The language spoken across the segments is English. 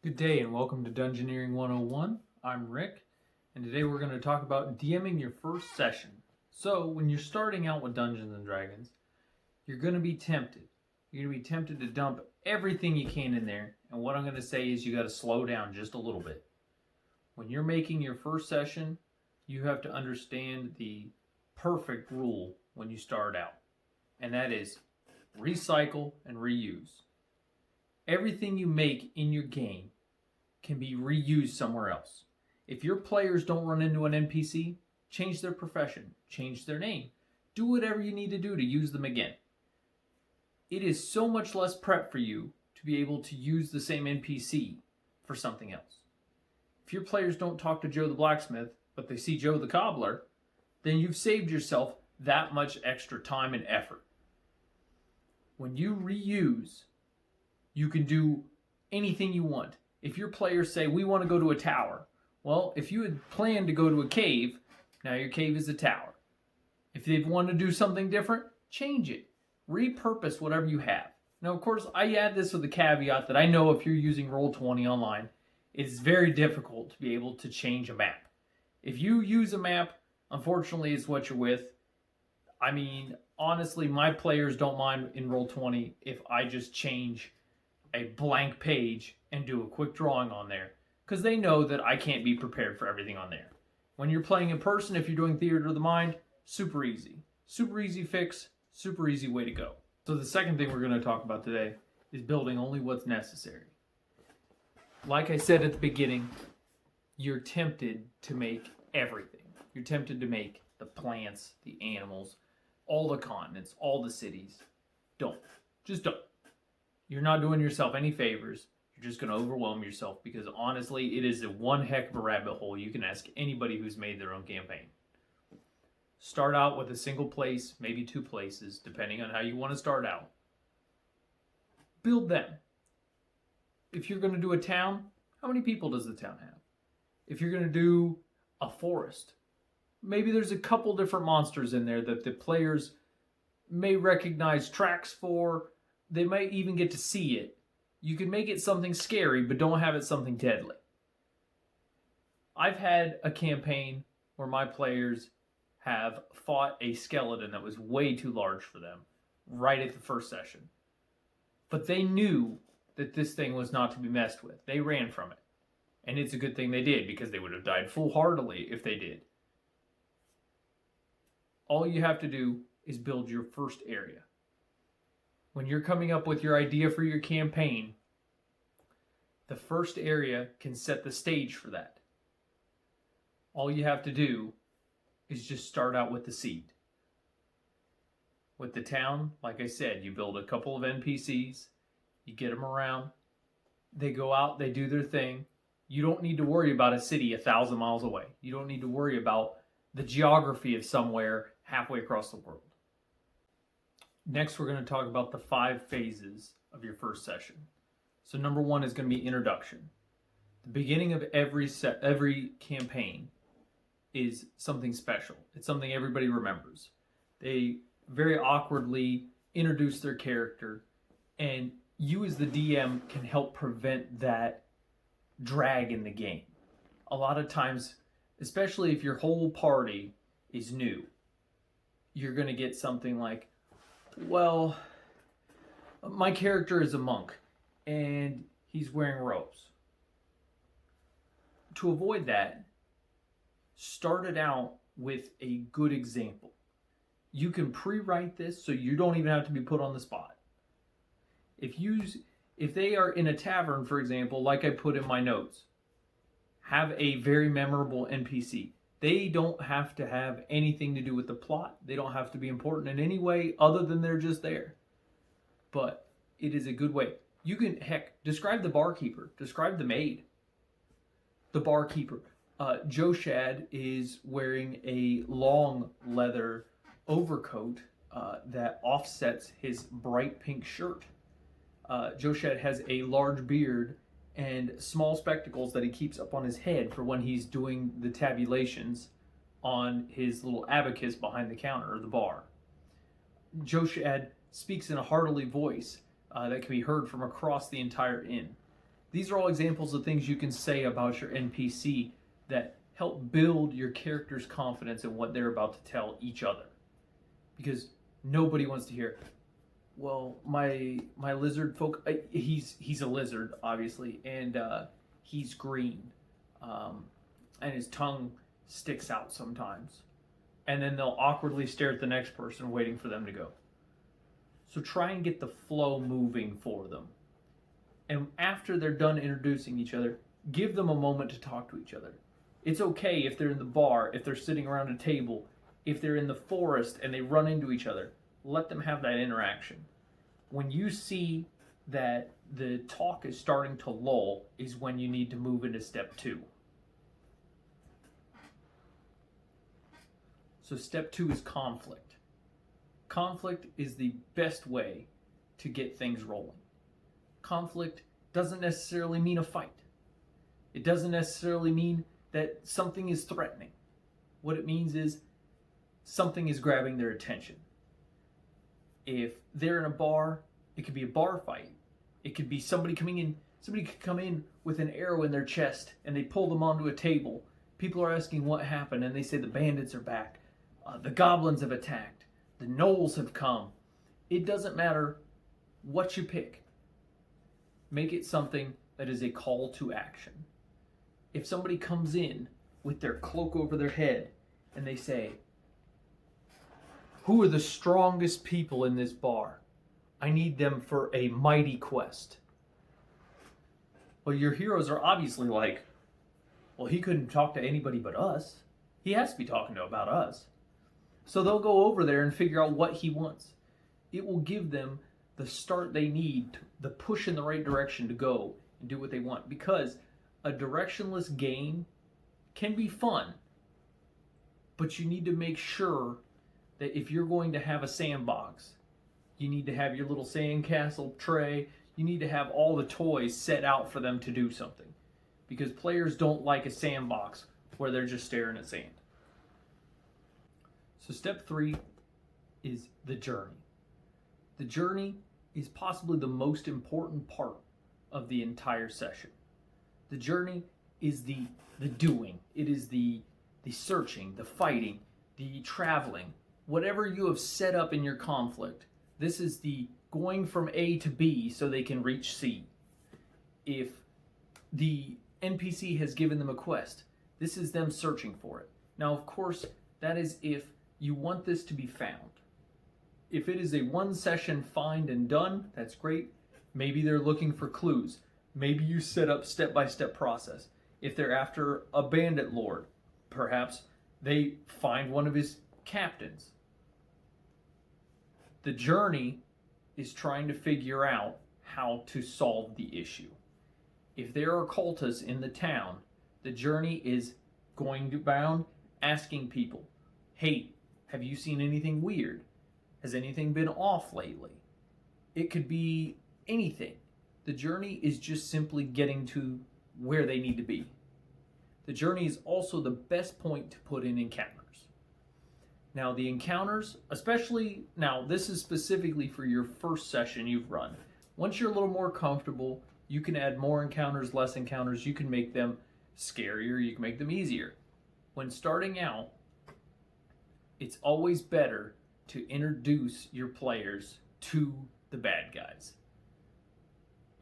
Good day and welcome to Dungeoneering 101. I'm Rick, and today we're going to talk about DMing your first session. So, when you're starting out with Dungeons and Dragons, you're going to be tempted. You're going to be tempted to dump everything you can in there, and what I'm going to say is you got to slow down just a little bit. When you're making your first session, you have to understand the perfect rule when you start out, and that is recycle and reuse. Everything you make in your game can be reused somewhere else. If your players don't run into an NPC, change their profession, change their name, do whatever you need to do to use them again. It is so much less prep for you to be able to use the same NPC for something else. If your players don't talk to Joe the blacksmith, but they see Joe the cobbler, then you've saved yourself that much extra time and effort. When you reuse, you can do anything you want. If your players say, we want to go to a tower, well, if you had planned to go to a cave, now your cave is a tower. If they want to do something different, change it. Repurpose whatever you have. Now, of course, I add this with a caveat that I know if you're using Roll20 online, it's very difficult to be able to change a map. If you use a map, unfortunately, it's what you're with. I mean, honestly, my players don't mind in Roll20 if I just change a blank page and do a quick drawing on there, because they know that I can't be prepared for everything on there. When you're playing in person, if you're doing Theater of the Mind, super easy. Super easy fix, super easy way to go. So the second thing we're going to talk about today is building only what's necessary. Like I said at the beginning, you're tempted to make everything. You're tempted to make the plants, the animals, all the continents, all the cities. Don't. Just don't. You're not doing yourself any favors. You're just going to overwhelm yourself because honestly, it is a one heck of a rabbit hole. You can ask anybody who's made their own campaign. Start out with a single place, maybe two places, depending on how you want to start out. Build them. If you're going to do a town, how many people does the town have? If you're going to do a forest, maybe there's a couple different monsters in there that the players may recognize tracks for. They might even get to see it. You can make it something scary, but don't have it something deadly. I've had a campaign where my players have fought a skeleton that was way too large for them right at the first session. But they knew that this thing was not to be messed with. They ran from it. And it's a good thing they did, because they would have died foolhardily if they did. All you have to do is build your first area. When you're coming up with your idea for your campaign, the first area can set the stage for that. All you have to do is just start out with the seed. With the town, like I said, you build a couple of NPCs, you get them around, they go out, they do their thing. You don't need to worry about a city 1,000 miles away. You don't need to worry about the geography of somewhere halfway across the world. Next, we're going to talk about the 5 phases of your first session. So number 1 is going to be introduction. The beginning of every campaign is something special. It's something everybody remembers. They very awkwardly introduce their character, and you as the DM can help prevent that drag in the game. A lot of times, especially if your whole party is new, you're going to get something like, well, my character is a monk, and he's wearing robes. To avoid that, start it out with a good example. You can pre-write this so you don't even have to be put on the spot. If they are in a tavern, for example, like I put in my notes, have a very memorable NPC. They don't have to have anything to do with the plot. They don't have to be important in any way other than they're just there. But it is a good way. You can, describe the barkeeper. Describe the maid. The barkeeper. Joe Shad is wearing a long leather overcoat that offsets his bright pink shirt. Joe Shad has a large beard and small spectacles that he keeps up on his head for when he's doing the tabulations on his little abacus behind the counter or the bar. Joe Shad speaks in a heartily voice that can be heard from across the entire inn. These are all examples of things you can say about your NPC that help build your character's confidence in what they're about to tell each other. Because nobody wants to hear, well, my lizard folk, he's a lizard, obviously, and he's green, and his tongue sticks out sometimes. And then they'll awkwardly stare at the next person waiting for them to go. So try and get the flow moving for them. And after they're done introducing each other, give them a moment to talk to each other. It's okay if they're in the bar, if they're sitting around a table, if they're in the forest and they run into each other. Let them have that interaction. When you see that the talk is starting to lull is when you need to move into step 2. So step 2 is conflict. Conflict is the best way to get things rolling. Conflict doesn't necessarily mean a fight. It doesn't necessarily mean that something is threatening. What it means is something is grabbing their attention. If they're in a bar, it could be a bar fight. It could be somebody coming in. Somebody could come in with an arrow in their chest and they pull them onto a table. People are asking what happened and they say the bandits are back. The goblins have attacked. The gnolls have come. It doesn't matter what you pick. Make it something that is a call to action. If somebody comes in with their cloak over their head and they say, who are the strongest people in this bar? I need them for a mighty quest. Well, your heroes are obviously like, well, he couldn't talk to anybody but us. He has to be talking about us. So they'll go over there and figure out what he wants. It will give them the start they need, the push in the right direction to go and do what they want. Because a directionless game can be fun, but you need to make sure that if you're going to have a sandbox, you need to have your little sandcastle tray, you need to have all the toys set out for them to do something. Because players don't like a sandbox where they're just staring at sand. So step 3 is the journey. The journey is possibly the most important part of the entire session. The journey is the doing. It is the searching, the fighting, the traveling. Whatever you have set up in your conflict, this is the going from A to B so they can reach C. If the NPC has given them a quest, this is them searching for it. Now, of course, that is if you want this to be found. If it is a one session find and done, that's great. Maybe they're looking for clues. Maybe you set up step-by-step process. If they're after a bandit lord, perhaps they find one of his captains. The journey is trying to figure out how to solve the issue. If there are cultists in the town, the journey is going around asking people, hey, have you seen anything weird? Has anything been off lately? It could be anything. The journey is just simply getting to where they need to be. The journey is also the best point to put in encounters. Now the encounters, especially, now this is specifically for your first session you've run. Once you're a little more comfortable, you can add more encounters, less encounters. You can make them scarier, you can make them easier. When starting out, it's always better to introduce your players to the bad guys.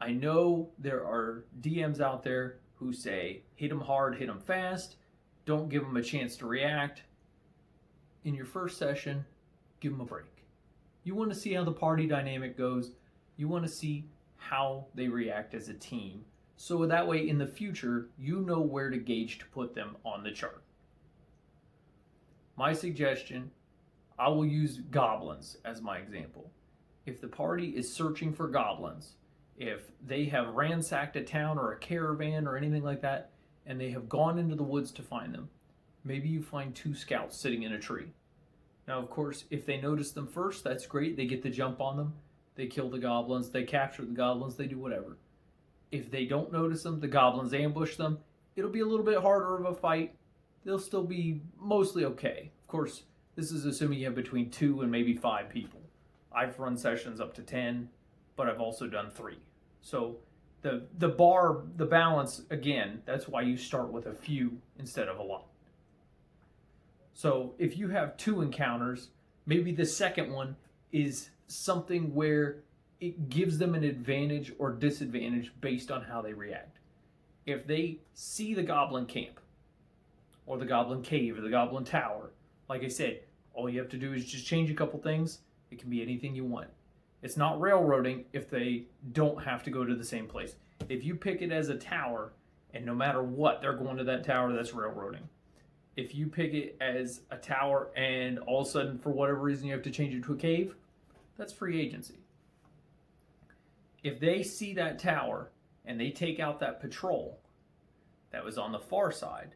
I know there are DMs out there who say, hit them hard, hit them fast, don't give them a chance to react. In your first session, give them a break. You want to see how the party dynamic goes. You want to see how they react as a team. So that way in the future, you know where to gauge to put them on the chart. My suggestion, I will use goblins as my example. If the party is searching for goblins, if they have ransacked a town or a caravan or anything like that, and they have gone into the woods to find them, maybe you find 2 scouts sitting in a tree. Now, of course, if they notice them first, that's great. They get the jump on them. They kill the goblins. They capture the goblins. They do whatever. If they don't notice them, the goblins ambush them. It'll be a little bit harder of a fight. They'll still be mostly okay. Of course, this is assuming you have between 2 and maybe 5 people. I've run sessions up to 10, but I've also done 3. So The balance, again, that's why you start with a few instead of a lot. So if you have 2 encounters, maybe the second one is something where it gives them an advantage or disadvantage based on how they react. If they see the goblin camp, or the goblin cave, or the goblin tower, like I said, all you have to do is just change a couple things. It can be anything you want. It's not railroading if they don't have to go to the same place. If you pick it as a tower, and no matter what, they're going to that tower, that's railroading. If you pick it as a tower and all of a sudden, for whatever reason, you have to change it to a cave, that's free agency. If they see that tower and they take out that patrol that was on the far side,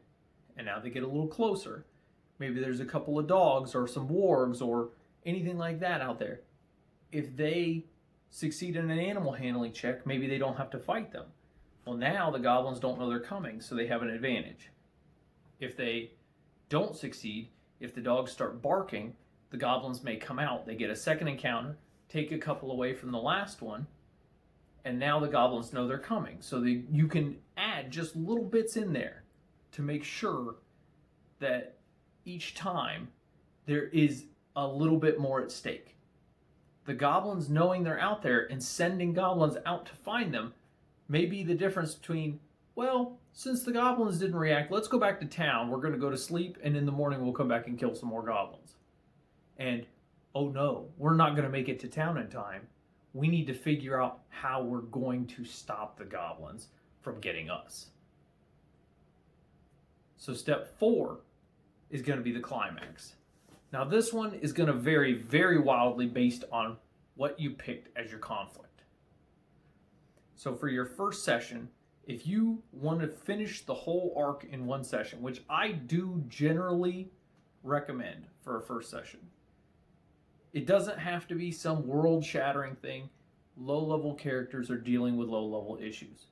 and now they get a little closer, maybe there's a couple of dogs or some wargs or anything like that out there. If they succeed in an animal handling check, maybe they don't have to fight them. Well, now the goblins don't know they're coming, so they have an advantage. If they don't succeed, if the dogs start barking, the goblins may come out. They get a second encounter, take a couple away from the last one, and now the goblins know they're coming. So you can add just little bits in there to make sure that each time there is a little bit more at stake. The goblins knowing they're out there and sending goblins out to find them may be the difference between, well, since the goblins didn't react, let's go back to town. We're going to go to sleep, and in the morning we'll come back and kill some more goblins. And, oh no, we're not going to make it to town in time. We need to figure out how we're going to stop the goblins from getting us. So step 4 is going to be the climax. Now this one is going to vary very wildly based on what you picked as your conflict. So for your first session, if you want to finish the whole arc in one session, which I do generally recommend for a first session, it doesn't have to be some world-shattering thing. Low-level characters are dealing with low-level issues.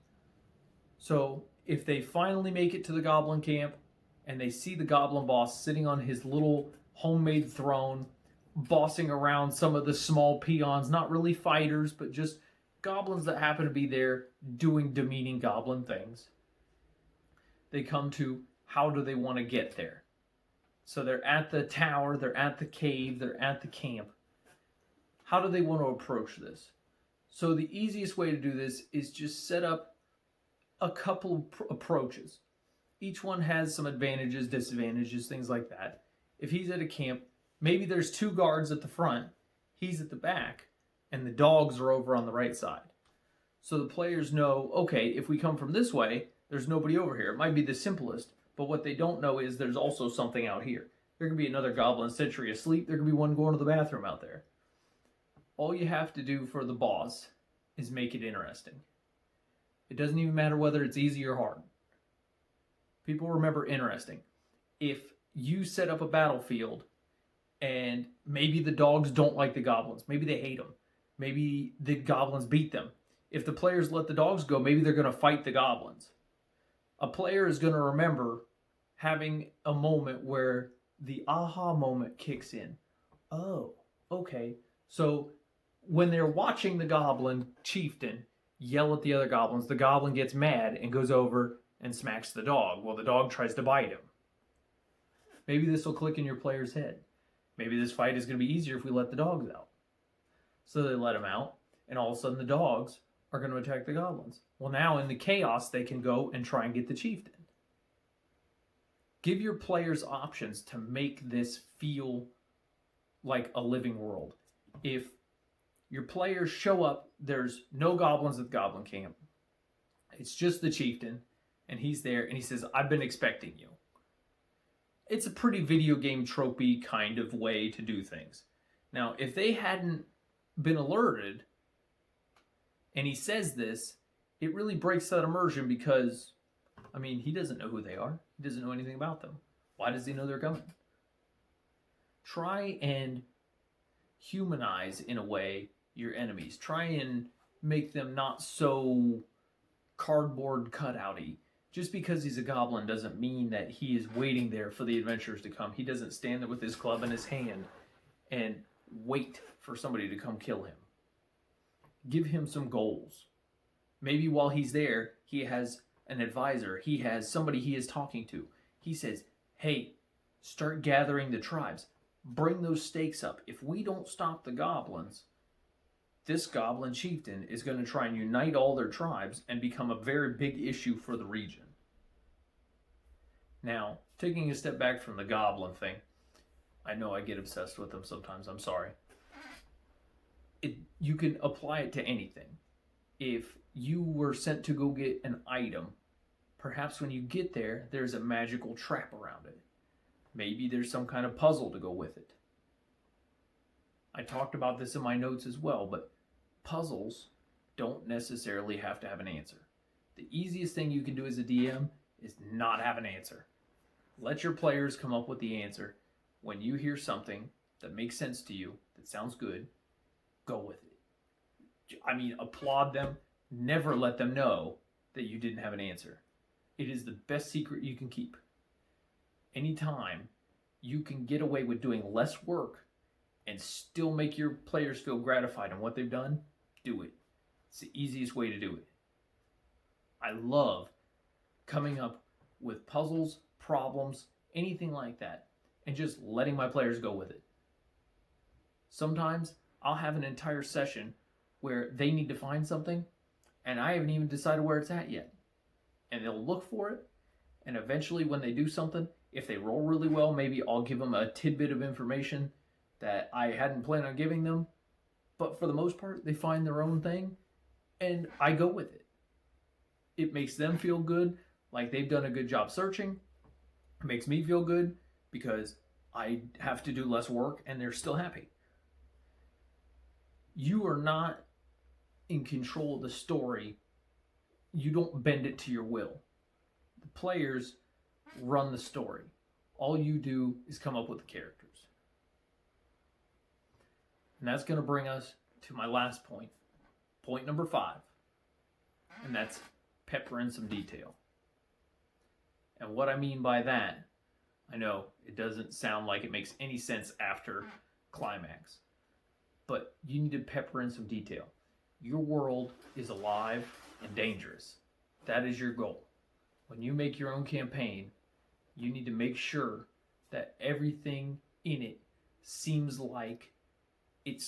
So if they finally make it to the goblin camp and they see the goblin boss sitting on his little homemade throne, bossing around some of the small peons, not really fighters, but just goblins that happen to be there doing demeaning goblin things, they come to how do they want to get there. So they're at the tower, they're at the cave, they're at the camp. How do they want to approach this? So the easiest way to do this is just set up a couple approaches. Each one has some advantages, disadvantages, things like that. If he's at a camp, maybe there's 2 guards at the front, he's at the back, and the dogs are over on the right side. So the players know, okay, if we come from this way, there's nobody over here. It might be the simplest, but what they don't know is there's also something out here. There could be another goblin sentry asleep. There could be one going to the bathroom out there. All you have to do for the boss is make it interesting. It doesn't even matter whether it's easy or hard. People remember interesting. If you set up a battlefield and maybe the dogs don't like the goblins, maybe they hate them, maybe the goblins beat them. If the players let the dogs go, maybe they're going to fight the goblins. A player is going to remember having a moment where the aha moment kicks in. Oh, okay. So when they're watching the goblin chieftain yell at the other goblins, the goblin gets mad and goes over and smacks the dog. Well, the dog tries to bite him. Maybe this will click in your player's head. Maybe this fight is going to be easier if we let the dogs out. So they let them out, and all of a sudden the dogs are going to attack the goblins. Well, now in the chaos, they can go and try and get the chieftain. Give your players options to make this feel like a living world. If your players show up, there's no goblins at the goblin camp. It's just the chieftain, and he's there, and he says, I've been expecting you. It's a pretty video game tropey kind of way to do things. Now, if they hadn't been alerted, and he says this, it really breaks that immersion because, I mean, he doesn't know who they are. He doesn't know anything about them. Why does he know they're coming? Try and humanize, in a way, your enemies. Try and make them not so cardboard cutout-y. Just because he's a goblin doesn't mean that he is waiting there for the adventurers to come. He doesn't stand there with his club in his hand and wait for somebody to come kill him. Give him some goals. Maybe while he's there, he has an advisor. He has somebody he is talking to. He says, hey, start gathering the tribes. Bring those stakes up. If we don't stop the goblins, this goblin chieftain is going to try and unite all their tribes and become a very big issue for the region. Now, taking a step back from the goblin thing, I know I get obsessed with them sometimes, I'm sorry. You can apply it to anything. If you were sent to go get an item, perhaps when you get there, there's a magical trap around it. Maybe there's some kind of puzzle to go with it. I talked about this in my notes as well, but puzzles don't necessarily have to have an answer. The easiest thing you can do as a DM is not have an answer. Let your players come up with the answer. When you hear something that makes sense to you, that sounds good, go with it. I mean, applaud them. Never let them know that you didn't have an answer. It is the best secret you can keep. Anytime you can get away with doing less work and still make your players feel gratified in what they've done, do it. It's the easiest way to do it. I love coming up with puzzles, problems, anything like that, and just letting my players go with it. Sometimes I'll have an entire session where they need to find something and I haven't even decided where it's at yet. And they'll look for it, and eventually when they do something, if they roll really well, maybe I'll give them a tidbit of information that I hadn't planned on giving them. But for the most part, they find their own thing, and I go with it. It makes them feel good, like they've done a good job searching. It makes me feel good because I have to do less work, and they're still happy. You are not in control of the story. You don't bend it to your will. The players run the story. All you do is come up with the characters. And that's going to bring us to my last point. Point number 5. And that's pepper in some detail. And what I mean by that, I know it doesn't sound like it makes any sense after Climax. But you need to pepper in some detail. Your world is alive and dangerous. That is your goal. When you make your own campaign, you need to make sure that everything in it seems like it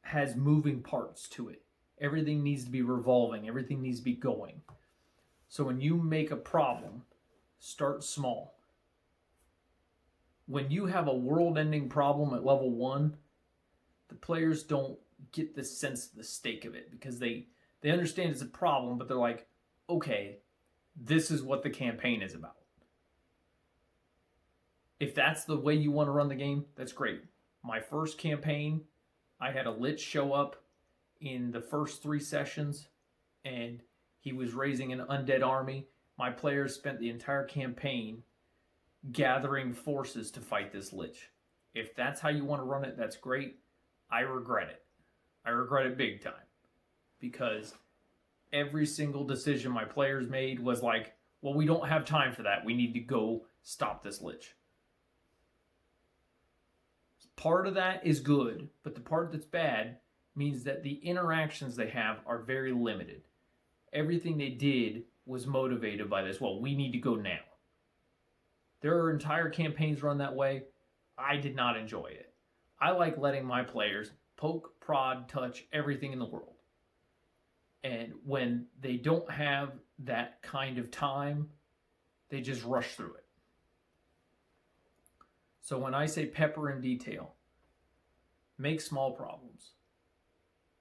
has moving parts to it. Everything needs to be revolving. Everything needs to be going. So when you make a problem, start small. When you have a world-ending problem at level 1, the players don't get the sense of the stake of it because they understand it's a problem, but they're like, okay, this is what the campaign is about. If that's the way you want to run the game, that's great. My first campaign, I had a lich show up in the first 3 sessions, and he was raising an undead army. My players spent the entire campaign gathering forces to fight this lich. If that's how you want to run it, that's great. I regret it. I regret it big time. Because every single decision my players made was like, well, we don't have time for that. We need to go stop this lich. Part of that is good, but the part that's bad means that the interactions they have are very limited. Everything they did was motivated by this. Well, we need to go now. There are entire campaigns run that way. I did not enjoy it. I like letting my players poke, prod, touch everything in the world. And when they don't have that kind of time, they just rush through it. So when I say pepper in detail, make small problems.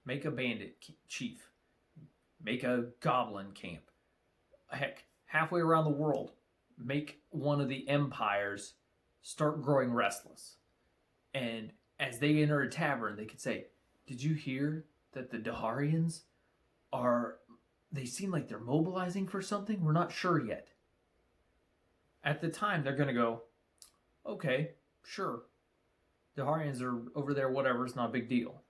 Make a bandit chief. Make a goblin camp. Heck, halfway around the world, make one of the empires start growing restless. And as they enter a tavern, they could say, did you hear that the Daharians they seem like they're mobilizing for something? We're not sure yet. At the time, they're going to go, okay, sure. Daharians are over there, whatever, it's not a big deal.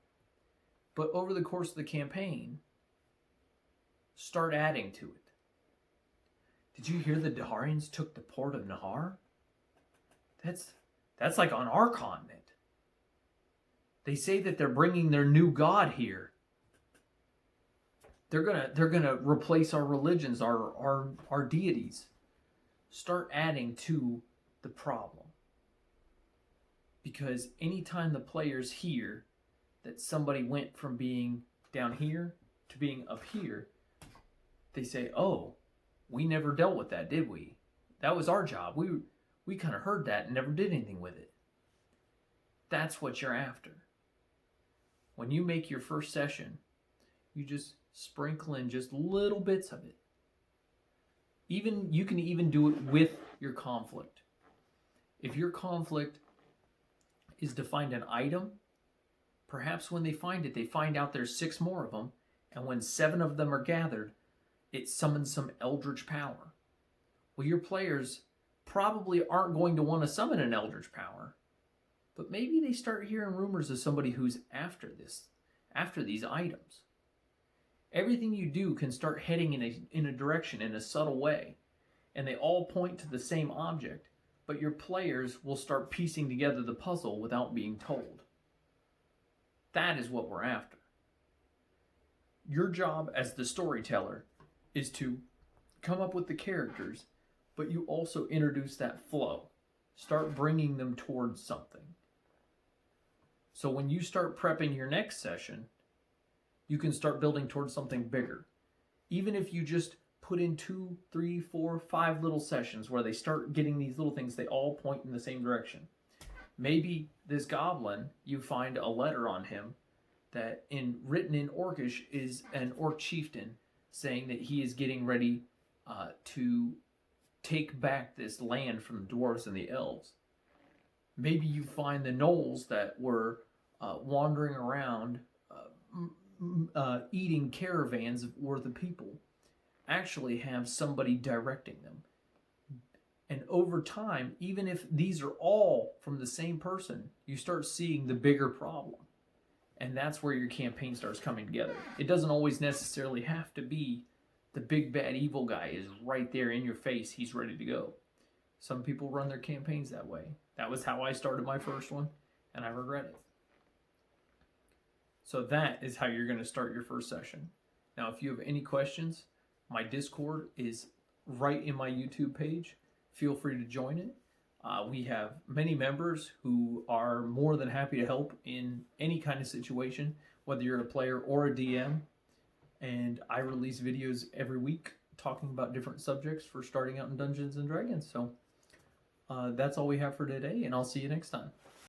But over the course of the campaign, start adding to it. Did you hear the Daharians took the port of Nahar? That's like on our continent. They say that they're bringing their new god here. they're gonna replace our religions, our deities. Start adding to the problem. Because anytime the players hear that somebody went from being down here to being up here, they say, "Oh, we never dealt with that, did we? That was our job. We kind of heard that and never did anything with it." That's what you're after. When you make your first session, you just sprinkle in just little bits of it. You can even do it with your conflict. If your conflict is to find an item, perhaps when they find it, they find out there's 6 more of them, and when 7 of them are gathered, it summons some eldritch power. Well, your players probably aren't going to want to summon an eldritch power, but maybe they start hearing rumors of somebody who's after these items. Everything you do can start heading in a direction in a subtle way, and they all point to the same object, but your players will start piecing together the puzzle without being told. That is what we're after. Your job as the storyteller is to come up with the characters, but you also introduce that flow. Start bringing them towards something. So when you start prepping your next session, you can start building towards something bigger. Even if you just put in 2, 3, 4, 5 little sessions where they start getting these little things, they all point in the same direction. Maybe this goblin, you find a letter on him that written in Orcish is an Orc chieftain saying that he is getting ready to take back this land from the dwarves and the elves. Maybe you find the gnolls that were wandering around eating caravans worth of people actually have somebody directing them. And over time, even if these are all from the same person, you start seeing the bigger problem. And that's where your campaign starts coming together. It doesn't always necessarily have to be the big bad evil guy is right there in your face. He's ready to go. Some people run their campaigns that way. That was how I started my first one, and I regret it. So that is how you're going to start your first session. Now, if you have any questions, my Discord is right in my YouTube page. Feel free to join it. We have many members who are more than happy to help in any kind of situation, whether you're a player or a DM. And I release videos every week talking about different subjects for starting out in Dungeons and Dragons. So that's all we have for today, and I'll see you next time.